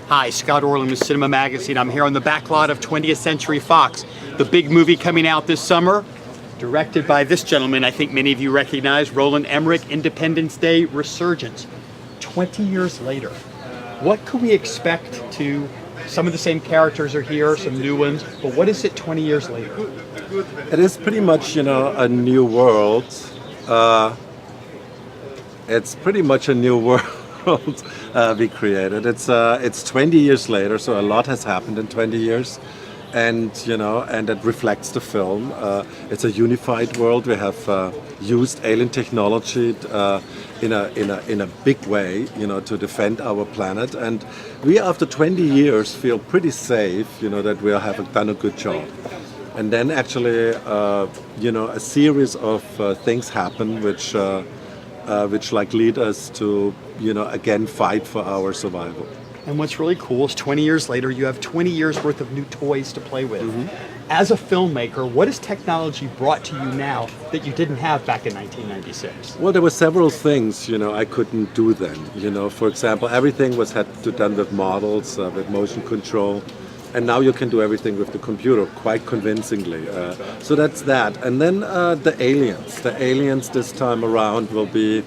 Hi, Scott Orlin with CINEMA-Magazin. I'm here on the back lot of 20th Century Fox. The big movie coming out this summer, directed by this gentleman I think many of you recognize, Roland Emmerich, Independence Day Resurgence. 20 years later, what could we expect to, some of the same characters are here, some new ones, but what is it 20 years later? It is pretty much, a new world. It's pretty much a new world we created. It's 20 years later, so a lot has happened in 20 years, and and it reflects the film. It's a unified world. We have used alien technology in a big way, to defend our planet, and we, after 20 years, feel pretty safe, that we have done a good job. And then actually, a series of things happen which lead us to, again fight for our survival. And what's really cool is 20 years later, you have 20 years worth of new toys to play with. Mm-hmm. As a filmmaker, what has technology brought to you now that you didn't have back in 1996? Well, there were several things, I couldn't do then. For example, everything had to done with models, with motion control. And now you can do everything with the computer quite convincingly. So that's that. And then the aliens. The aliens this time around will be,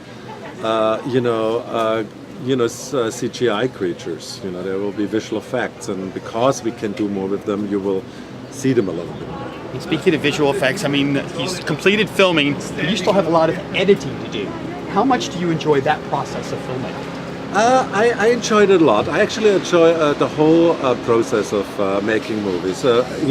CGI creatures. There will be visual effects, and because we can do more with them, you will see them a little bit more. And speaking of visual effects, he's completed filming, but you still have a lot of editing to do. How much do you enjoy that process of filmmaking? I enjoyed it a lot. I actually enjoy the whole process of making movies. And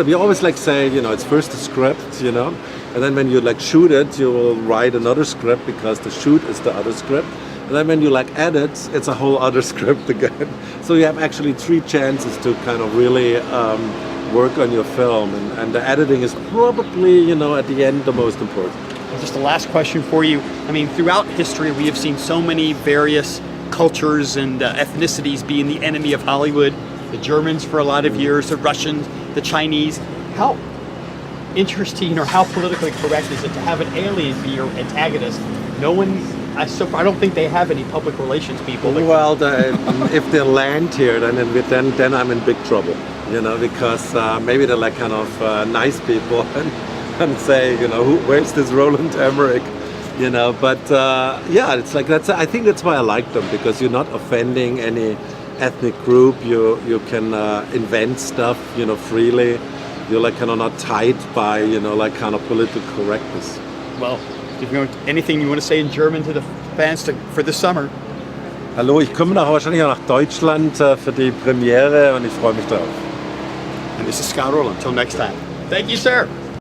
we always say, it's first the script, and then when you shoot it, you will write another script because the shoot is the other script. And then when you edit, it's a whole other script again. So you have actually 3 chances to kind of really work on your film, and the editing is probably, at the end, the most important. Just the last question for you. Throughout history, we have seen so many various cultures and ethnicities being the enemy of Hollywood. The Germans for a lot of years, the Russians, the Chinese. How interesting or how politically correct is it to have an alien be your antagonist? I don't think they have any public relations people. Well, if they land here, then I'm in big trouble, because maybe they're kind of nice people and say, where's this Roland Emmerich? But it's that's. I think that's why I like them, because you're not offending any ethnic group. You can invent stuff, freely. You're kind of not tied by, kind of political correctness. Well, anything you want to say in German to the fans for the summer? Hallo, ich komme wahrscheinlich auch nach Deutschland für die Premiere und ich freue mich drauf. And this is Scott Orlin. Until next time. Thank you, sir.